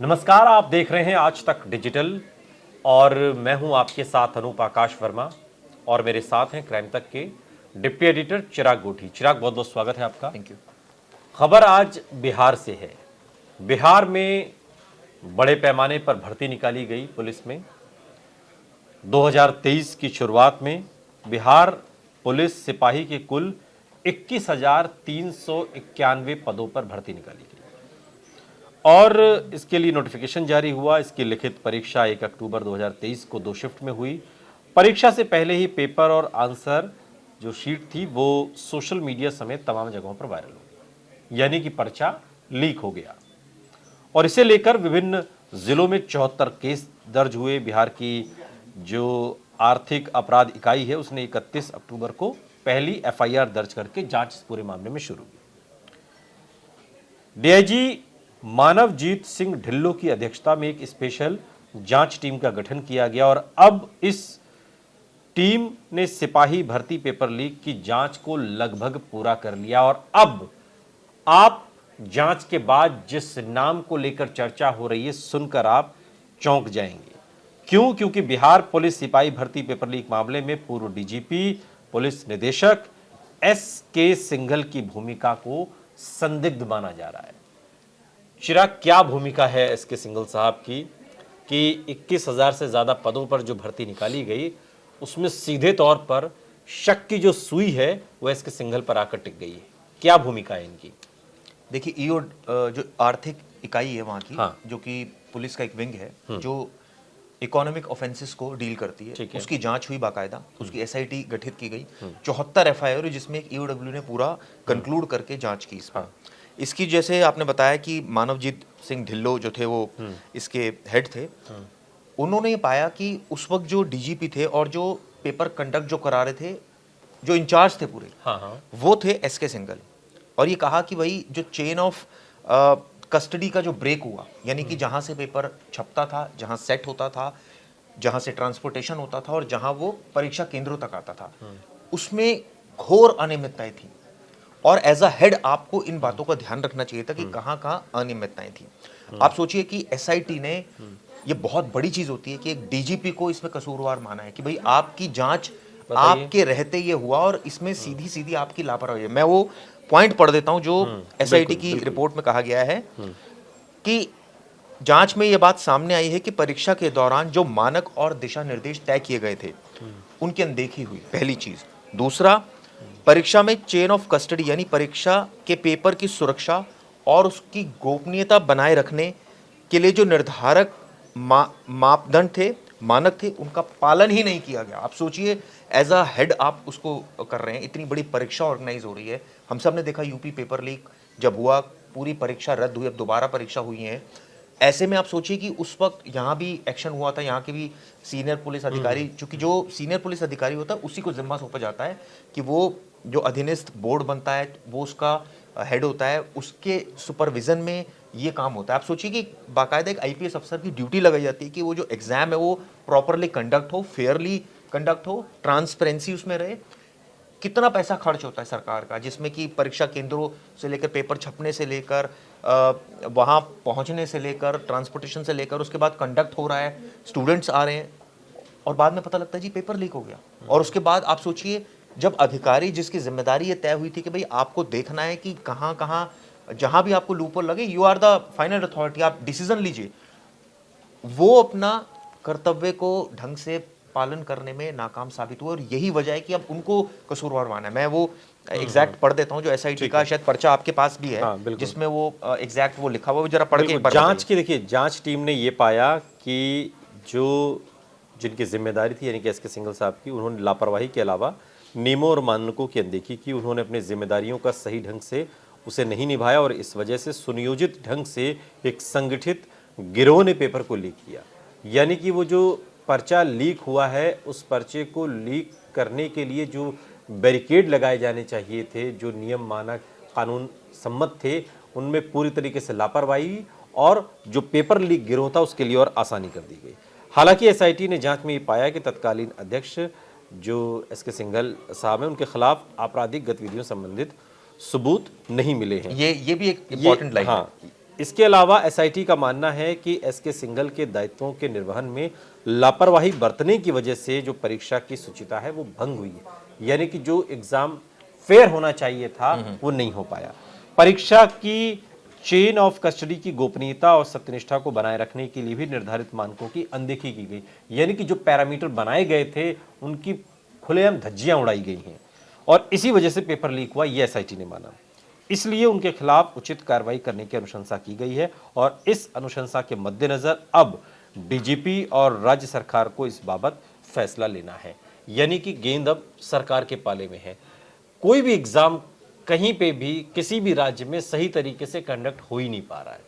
नमस्कार, आप देख रहे हैं आज तक डिजिटल और मैं हूं आपके साथ अनूप आकाश वर्मा और मेरे साथ हैं क्राइम तक के डिप्टी एडिटर चिराग गोठी। चिराग, बहुत बहुत स्वागत है आपका। Thank you. खबर आज बिहार से है। बिहार में बड़े पैमाने पर भर्ती निकाली गई पुलिस में। 2023 की शुरुआत में बिहार पुलिस सिपाही के कुल 21,391 पदों पर भर्ती निकाली गई और इसके लिए नोटिफिकेशन जारी हुआ। इसकी लिखित परीक्षा 1 अक्टूबर 2023 को 2 शिफ्ट में हुई। परीक्षा से पहले ही पेपर और आंसर जो शीट थी वो सोशल मीडिया समेत तमाम जगहों पर वायरल हो गई, यानी कि पर्चा लीक हो गया। और इसे लेकर विभिन्न जिलों में 74 केस दर्ज हुए। बिहार की जो आर्थिक अपराध इकाई है उसने 31 अक्टूबर को पहली एफआईआर दर्ज करके जांच इस पूरे मामले में शुरू की। डीआईजी मानवजीत सिंह ढिल्लों की अध्यक्षता में एक स्पेशल जांच टीम का गठन किया गया और अब इस टीम ने सिपाही भर्ती पेपर लीक की जांच को लगभग पूरा कर लिया। और अब आप जांच के बाद जिस नाम को लेकर चर्चा हो रही है सुनकर आप चौंक जाएंगे। क्यों? क्योंकि बिहार पुलिस सिपाही भर्ती पेपर लीक मामले में पूर्व डीजीपी पुलिस निदेशक एसके सिंघल की भूमिका को संदिग्ध माना जा रहा है। चिराग, क्या भूमिका है एसके सिंघल साहब की कि 21,000 से ज्यादा पदों पर जो भर्ती निकाली गई उसमें सीधे तौर पर शक की जो सुई है वो एसके सिंघल पर आकर टिक गई है? क्या भूमिका है इनकी? देखिए, ईओ जो आर्थिक इकाई है वहाँ की, हाँ। जो कि पुलिस का एक विंग है जो इकोनॉमिक ऑफेंसेस को डील करती है, उसकी जांच हुई बाकायदा। उसकी एसआईटी गठित की गई, 74 एफआईआर जिसमें एक ईओडब्ल्यू ने पूरा कंक्लूड करके जांच की इसमें। इसकी जैसे आपने बताया कि मानवजीत सिंह ढिल्लो जो थे वो इसके हेड थे। उन्होंने ये पाया कि उस वक्त जो डीजीपी थे और जो पेपर कंडक्ट जो करा रहे थे, जो इंचार्ज थे पूरे, वो थे एसके सिंघल। और ये कहा कि भाई जो चेन ऑफ कस्टडी का जो ब्रेक हुआ, यानी कि जहां से पेपर छपता था, जहां सेट होता था, जहां से ट्रांसपोर्टेशन होता था और जहां वो परीक्षा केंद्रों तक आता था, उसमें घोर अनियमितताएं थी। और एज अ हेड आपको इन बातों का ध्यान रखना चाहिए था कि कहां कहां अनियमितताएं थी। आप सोचिए कि एसआईटी ने, ये बहुत बड़ी चीज होती है कि एक डीजीपी को इसमें कसूरवार माना है कि भाई आपकी जांच आपके रहते ये हुआ और इसमें सीधी सीधी आपकी लापरवाही है। मैं वो पॉइंट पढ़ देता हूं जो एसआईटी की रिपोर्ट में कहा गया है कि जांच में यह बात सामने आई है कि परीक्षा के दौरान जो मानक और दिशा निर्देश तय किए गए थे उनकी अनदेखी हुई, पहली चीज। दूसरा, परीक्षा में चेन ऑफ कस्टडी यानी परीक्षा के पेपर की सुरक्षा और उसकी गोपनीयता बनाए रखने के लिए जो निर्धारक मापदंड थे, मानक थे, उनका पालन ही नहीं किया गया। आप सोचिए, एज अ हेड आप उसको कर रहे हैं। इतनी बड़ी परीक्षा ऑर्गेनाइज हो रही है। हम सब ने देखा यूपी पेपर लीक जब हुआ, पूरी परीक्षा रद्द हुई, अब दोबारा परीक्षा हुई है। ऐसे में आप सोचिए कि उस वक्त यहाँ भी एक्शन हुआ था, यहाँ के भी सीनियर पुलिस अधिकारी, चूंकि जो सीनियर पुलिस अधिकारी होता है उसी को जिम्मा सौंपा जाता है कि वो जो अधीनस्थ बोर्ड बनता है वो उसका हेड होता है, उसके सुपरविजन में ये काम होता है। आप सोचिए कि बाकायदा एक आईपीएस अफसर की ड्यूटी लगाई जाती है कि वो जो एग्जाम है वो प्रॉपरली कंडक्ट हो, फेयरली कंडक्ट हो, ट्रांसपेरेंसी उसमें रहे। कितना पैसा खर्च होता है सरकार का, जिसमें कि परीक्षा केंद्रों से लेकर पेपर छपने से लेकर वहाँ पहुँचने से लेकर ट्रांसपोर्टेशन से लेकर उसके बाद कंडक्ट हो रहा है, स्टूडेंट्स आ रहे हैं और बाद में पता लगता है जी पेपर लीक हो गया। और उसके बाद आप सोचिए, जब अधिकारी जिसकी जिम्मेदारी ये तय हुई थी कि भाई आपको देखना है कि कहाँ कहाँ जहां भी आपको लूपहोल लगे, you are the final authority, आप डिसीजन लीजिए, वो अपना कर्तव्य को ढंग से पालन करने में नाकाम साबित हुए। और यही वजह है कि अब उनको कसूरवार माना है। मैं वो एग्जैक्ट पढ़ देता हूं जो एसआईटी का, शायद पर्चा आपके पास भी है, जिसमें वो एग्जैक्ट वो लिखा हुआ, वो जरा पढ़ के एक बार जांच की। देखिए, जांच टीम ने ये पाया कि जो जिनकी जिम्मेदारी थी यानी कि एसके सिंघल साहब की, उन्होंने लापरवाही के अलावा नियमों और मानकों की अनदेखी की। उन्होंने अपनी जिम्मेदारियों का सही ढंग से उसे नहीं निभाया और इस वजह से सुनियोजित ढंग से एक संगठित गिरोह ने पेपर को लीक किया। यानी कि वो जो पर्चा लीक हुआ है उस पर्चे को लीक करने के लिए जो बैरिकेड लगाए जाने चाहिए थे, जो नियम मानक कानून सम्मत थे, उनमें पूरी तरीके से लापरवाही और जो पेपर लीक गिरोह था उसके लिए और आसानी कर दी गई। हालांकि एसआईटी ने जांच में ये पाया कि तत्कालीन अध्यक्ष जो एसके सिंघल साहब हैं उनके खिलाफ आपराधिक गतिविधियों संबंधित सबूत नहीं मिले हैं। ये भी एक इंपॉर्टेंट लाइन हाँ, इसके अलावा एसआईटी का मानना है कि एसके सिंघल के दायित्वों के निर्वहन में लापरवाही बरतने की वजह से जो परीक्षा की शुचिता है वो भंग हुई है, यानी कि जो एग्जाम फेयर होना चाहिए था वो नहीं हो पाया। परीक्षा की चेन ऑफ कस्टडी की गोपनीयता और सत्यनिष्ठा को बनाए रखने के लिए भी निर्धारित मानकों की अनदेखी की गई, यानी कि जो पैरामीटर बनाए गए थे उनकी खुलेआम धज्जियां उड़ाई गई हैं और इसी वजह से पेपर लीक हुआ, यह एसआईटी ने माना। इसलिए उनके खिलाफ उचित कार्रवाई करने की अनुशंसा की गई है और इस अनुशंसा के मद्देनजर अब डीजीपी और राज्य सरकार को इस बाबत फैसला लेना है, यानी कि गेंद अब सरकार के पाले में है। कोई भी एग्जाम कहीं पे भी किसी भी राज्य में सही तरीके से कंडक्ट हो ही नहीं पा रहा है।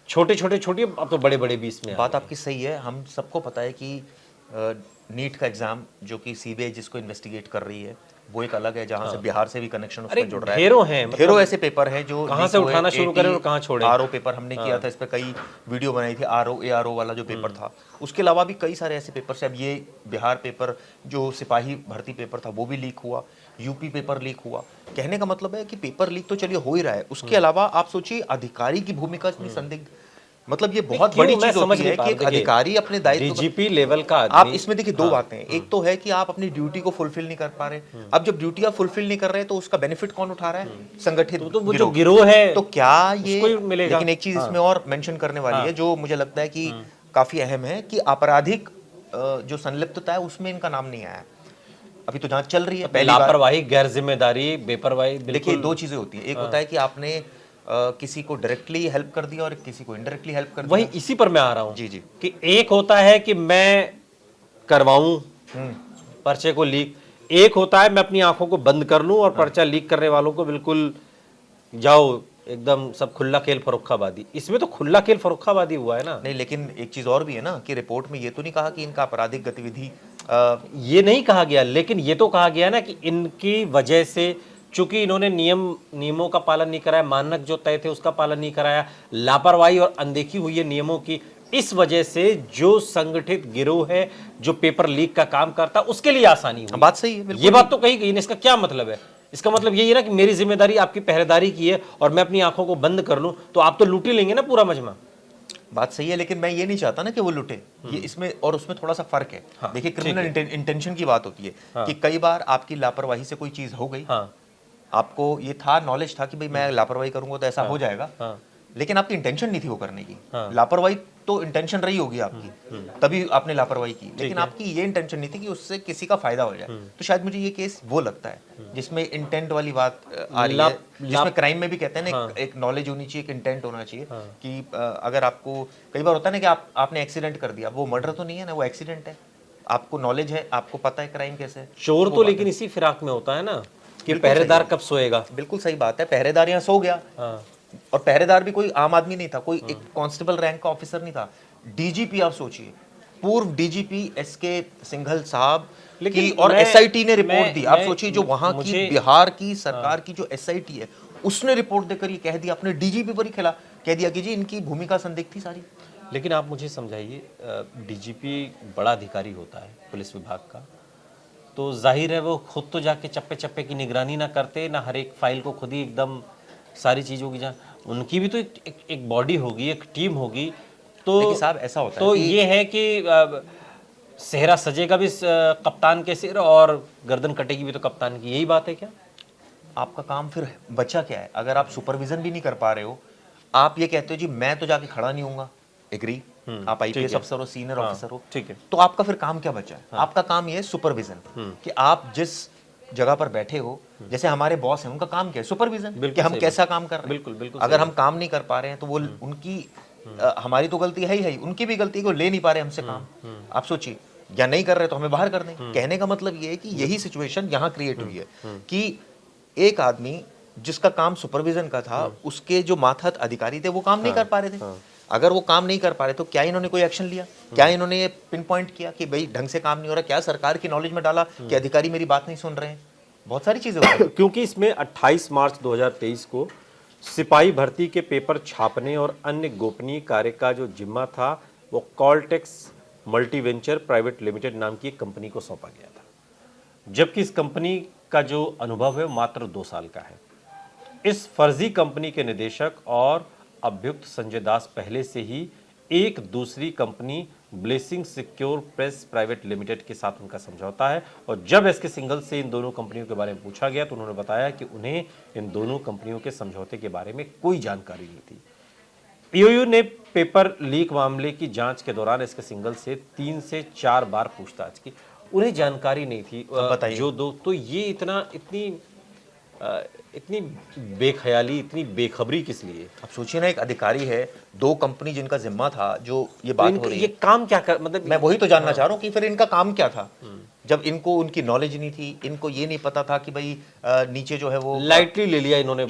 छोटे छोटे अब तो बड़े बड़े भी इसमें बात आपकी सही है। हम सबको पता है कि नीट का एग्जाम जो कि सीबीआई जिसको इन्वेस्टिगेट कर रही है वो एक अलग है, जहां से बिहार से भी कनेक्शन उसमें जुड़ रहा है। ढेरों हैं, ढेरों ऐसे पेपर हैं जो कहां से उठाना शुरू करें और कहां छोड़े। आरओ पेपर हमने किया था, इस पे कई वीडियो बनाई थी, आरओ एआरओ वाला जो पेपर था। उसके अलावा भी कई सारे ऐसे पेपर से, अब ये बिहार पेपर जो सिपाही भर्ती पेपर था वो भी लीक हुआ, यूपी पेपर लीक हुआ। कहने का मतलब है कि पेपर लीक तो चलिए हो ही रहा है, उसके अलावा आप सोचिए अधिकारी की भूमिका इतनी संदिग्ध, मतलब ये बहुत बड़ी चीज होती है कि एक अधिकारी अपने दायित्व डीजीपी लेवल का आप इसमें देखिए दो बातें हैं। एक तो है कि आप अपनी ड्यूटी को फुलफिल नहीं कर पा रहे, अब जब ड्यूटी आप फुलफिल नहीं कर रहे तो उसका बेनिफिट कौन उठा रहा है? संगठित तो वो जो गिरोह है तो क्या ये मिलेगा। लेकिन एक चीज इसमें और मेंशन करने वाली है जो मुझे लगता है कि काफी अहम है कि आपराधिक जो संलिप्तता है उसमें इनका नाम नहीं आया। अभी तो जांच चल रही है। पहली लापरवाही, गैर जिम्मेदारी, बेपरवाही, देखिए दो चीजें होती है, एक होता है कि आपने किसी को डायरेक्टली हेल्प कर दिया और किसी को इनडायरेक्टली हेल्प कर दिया। वही इसी पर मैं आ रहा हूं जी जी कि एक होता है कि मैं करवाऊं पर्चे को लीक, एक होता है मैं अपनी आंखों को बंद कर लूं और पर्चा लीक करने वालों को बिल्कुल जाओ एकदम सब खुला खेल फरुखाबादी। इसमें तो खुला खेल फरुखाबादी हुआ है ना। नहीं, लेकिन एक चीज और भी है ना कि रिपोर्ट में ये तो नहीं कहा कि इनका आपराधिक गतिविधि ये नहीं कहा गया, लेकिन ये तो कहा गया ना कि इनकी वजह से चूंकि इन्होंने नियमों का पालन नहीं कराया, मानक जो तय थे उसका पालन नहीं कराया, लापरवाही और अनदेखी हुई है नियमों की, इस वजह से जो संगठित गिरोह है जो पेपर लीक का काम करता उसके लिए आसानी हुई। बात सही है, बिल्कुल। ये बात तो कही गई। इसका क्या मतलब है? इसका मतलब यही है ना कि मेरी जिम्मेदारी आपकी पहरेदारी की है और मैं अपनी आंखों को बंद कर लूं तो आप तो लूट ही लेंगे ना पूरा मजमा। बात सही है, लेकिन मैं ये नहीं चाहता ना कि वो लुटे। ये इसमें और उसमें थोड़ा सा फर्क है। हाँ, देखिए क्रिमिनल इंटेंशन की बात होती है कि कई बार आपकी लापरवाही से कोई चीज हो गई, आपको ये था, नॉलेज था कि भाई मैं लापरवाही करूंगा तो ऐसा हो जाएगा, लेकिन आपकी इंटेंशन नहीं थी वो करने की। लापरवाही तो इंटेंशन रही होगी आपकी, तभी आपने लापरवाही की, लेकिन आपकी ये इंटेंशन नहीं थी कि उससे किसी का फायदा हो जाए। तो शायद मुझे ये केस वो लगता है जिसमें इंटेंट वाली बात आ रही है, जिसमें क्राइम में भी कहते हैं ना एक नॉलेज होनी चाहिए, एक इंटेंट होना चाहिए कि अगर आपको कई बार होता है ना कि आपने एक्सीडेंट कर दिया, वो मर्डर तो नहीं है ना, वो एक्सीडेंट है, आपको नॉलेज है, आपको पता है क्राइम कैसे है। चोर तो लेकिन इसी फिराक में होता है ना कि पहरेदार कब सोएगा। बिल्कुल सही बात है, पहरेदार यहाँ सो गया। और पहरेदार भी कोई आम आदमी नहीं था, कोई एक कांस्टेबल रैंक का ऑफिसर नहीं था, डीजीपी। आप सोचिए, पूर्व डीजीपी एसके सिंघल साहब की और एसआईटी ने रिपोर्ट दी। आप सोचिए जो वहां की बिहार की सरकार की जो एसआईटी है उसने रिपोर्ट देकर ये कह दिया, अपने डीजीपी पर ही खिला कह दिया कि जी इनकी भूमिका संदिग्ध थी सारी। लेकिन आप मुझे समझाइए, डीजीपी बड़ा अधिकारी होता है पुलिस विभाग का, तो जाहिर है वो खुद तो जाके चप्पे चप्पे की निगरानी ना करते, ना हर एक फाइल को खुद ही एकदम सारी चीज़ों की जान, उनकी भी तो एक बॉडी होगी, एक टीम होगी। तो साहब ऐसा होता तो है ये है कि सेहरा सजेगा भी कप्तान के सिर और गर्दन कटेगी भी तो कप्तान की, यही बात है क्या? आपका काम फिर बचा क्या है? अगर आप सुपरविजन भी नहीं कर पा रहे हो, आप ये कहते हो जी मैं तो जाके खड़ा नहीं होऊंगा, एग्री, आप आईपीएस अफसर हो, सीनियर ऑफिसर हो, ठीक है, तो आपका फिर काम क्या बचा है? आपका काम ये है सुपरविजन, कि आप जिस जगह पर बैठे हो, जैसे हमारे बॉस हैं, उनका काम क्या है? सुपरविजन, कि हम कैसा काम कर रहे हैं। बिल्कुल बिल्कुल। अगर हम काम नहीं कर पा रहे हैं तो वो उनकी हमारी तो गलती है ही, उनकी भी गलती है कि वो ले नहीं पा रहे हमसे काम। आप सोचिए, या नहीं कर रहे तो हमें बाहर कर दें। कहने का मतलब ये है कि यही सिचुएशन यहाँ क्रिएट हुई है कि एक आदमी जिसका काम सुपरविजन का था, उसके जो मातहत अधिकारी थे वो काम नहीं कर पा रहे थे। अगर वो काम नहीं कर पा रहे तो क्या इन्होंने कोई एक्शन लिया? क्या इन्होंने ये पिन पॉइंट किया कि भाई ढंग से काम नहीं हो रहा? क्या सरकार की नॉलेज में डाला कि अधिकारी मेरी बात नहीं सुन रहे हैं? बहुत सारी चीजें होती हैं। क्योंकि इसमें 28 मार्च 2023 को सिपाही भर्ती के पेपर छापने और अन्य गोपनीय कार्य का जो जिम्मा था वो कॉलटेक्स मल्टीवेंचर प्राइवेट लिमिटेड नाम की एक कंपनी को सौंपा गया था, जबकि इस कंपनी का जो अनुभव है मात्र 2 साल का है। इस फर्जी कंपनी के निदेशक और अभियुक्त संजय दास पहले से ही एक दूसरी company blessing secure press private limited के साथ उनका समझौता है। और जब एसके सिंघल से इन दोनों कंपनियों के बारे में पूछा गया तो उन्होंने बताया कि उन्हें इन दोनों कंपनियों के समझौते के बारे में कोई जानकारी नहीं थी। ईओयू ने पेपर लीक मामले की जांच के दौरान एसके सिंघल से 3 से 4 बार पूछताछ की, उन्हें जानकारी नहीं थी। बताइए। जो दो तो ये इतनी बेख्याली, इतनी बेखबरी किस लिए? अब सोचिए ना, एक अधिकारी है, 2 कंपनी जिनका जिम्मा था, जो ये बात हो रही ये है, काम क्या कर, मतलब मैं वही तो जानना चाह रहा हूँ कि फिर इनका काम क्या था, जब इनको उनकी नॉलेज नहीं थी, इनको ये नहीं पता था कि भाई नीचे जो है वो लाइटली ले लिया इन्होंने।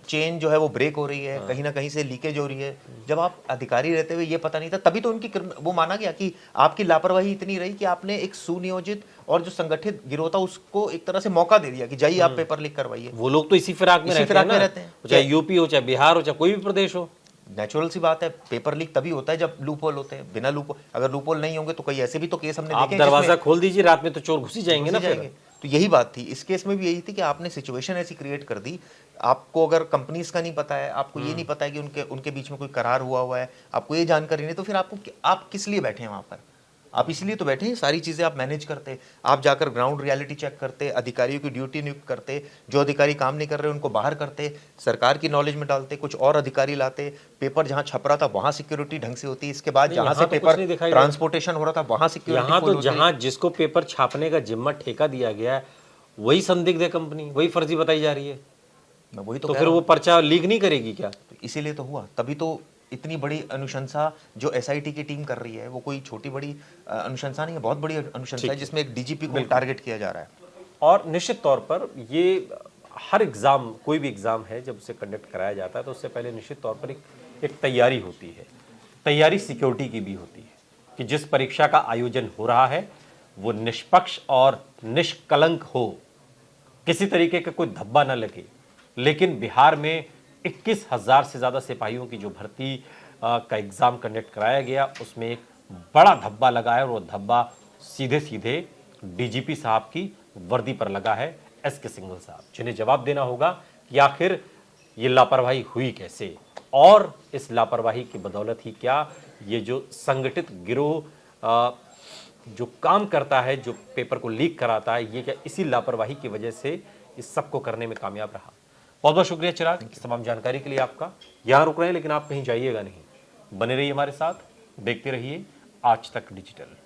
चेन जो है वो ब्रेक हो रही है, कहीं ना कहीं से लीकेज हो रही है। जब आप अधिकारी रहते हुए ये पता नहीं था, तभी तो उनकी वो माना गया कि आपकी लापरवाही इतनी रही कि आपने एक सुनियोजित और जो संगठित गिरोह था उसको एक तरह से मौका दे दिया कि जाइए आप पेपर लीक करवाइए। वो लोग तो इसी फिराक में रहते हैं, चाहे यूपी हो, चाहे बिहार हो, चाहे कोई भी प्रदेश हो। नेचुरल सी बात है, पेपर लीक तभी होता है जब लूपहोल होते हैं। बिना लूपहोल, अगर लूपहोल नहीं होंगे तो कई ऐसे भी तो केस हमने देखे हैं। दरवाजा खोल दीजिए, रात में तो चोर घुस ही जाएंगे ना फिर। तो यही बात थी, इस केस में भी यही थी कि आपने सिचुएशन ऐसी क्रिएट कर दी। आपको अगर कंपनीज का नहीं पता है, आपको ये नहीं पता है कि उनके बीच में कोई करार हुआ है, आपको ये जानकारी नहीं, तो फिर आप किस लिए बैठे हैं वहां पर? आप इसलिए तो बैठे हैं, सारी चीजें आप मैनेज करते, आप जाकर ग्राउंड रियलिटी चेक करते, अधिकारियों की ड्यूटी नियुक्त करते, जो अधिकारी काम नहीं कर रहे उनको बाहर करते, सरकार की नॉलेज में डालते, कुछ और अधिकारी लाते, पेपर जहां छप रहा था वहां सिक्योरिटी ढंग से होती, इसके बाद जहां से पेपर ट्रांसपोर्टेशन हो रहा था वहां सिक्योरिटी। यहाँ तो जहां जिसको पेपर छापने का जिम्मा ठेका दिया गया है वही संदिग्ध है कंपनी, वही फर्जी बताई जा रही है। वही तो फिर वो पर्चा लीक नहीं करेगी क्या? इसीलिए तो हुआ, तभी तो इतनी बड़ी अनुशंसा जो एसआईटी की टीम कर रही है वो कोई छोटी बड़ी अनुशंसा नहीं है, बहुत बड़ी अनुशंसा है, जिसमें एक डीजीपी को टारगेट किया जा रहा है। और निश्चित तौर पर ये हर एग्जाम, कोई भी एग्जाम है जब उसे कंडक्ट कराया जाता है तो उससे पहले निश्चित तौर पर एक तैयारी होती है। तैयारी सिक्योरिटी की भी होती है कि जिस परीक्षा का आयोजन हो रहा है वो निष्पक्ष और निष्कलंक हो, किसी तरीके का कोई धब्बा न लगे। लेकिन बिहार में 21,000 से ज़्यादा सिपाहियों की जो भर्ती का एग्ज़ाम कंडक्ट कराया गया उसमें एक बड़ा धब्बा लगा है और वो धब्बा सीधे सीधे डीजीपी साहब की वर्दी पर लगा है, एसके सिंघल साहब, जिन्हें जवाब देना होगा कि आखिर ये लापरवाही हुई कैसे और इस लापरवाही की बदौलत ही क्या ये जो संगठित गिरोह जो काम करता है, जो पेपर को लीक कराता है, ये क्या इसी लापरवाही की वजह से इस सबको करने में कामयाब रहा। बहुत बहुत शुक्रिया चिराग, इस तमाम जानकारी के लिए आपका। यहाँ रुक रहे हैं लेकिन आप कहीं जाइएगा नहीं, बने रहिए हमारे साथ, देखते रहिए आज तक डिजिटल।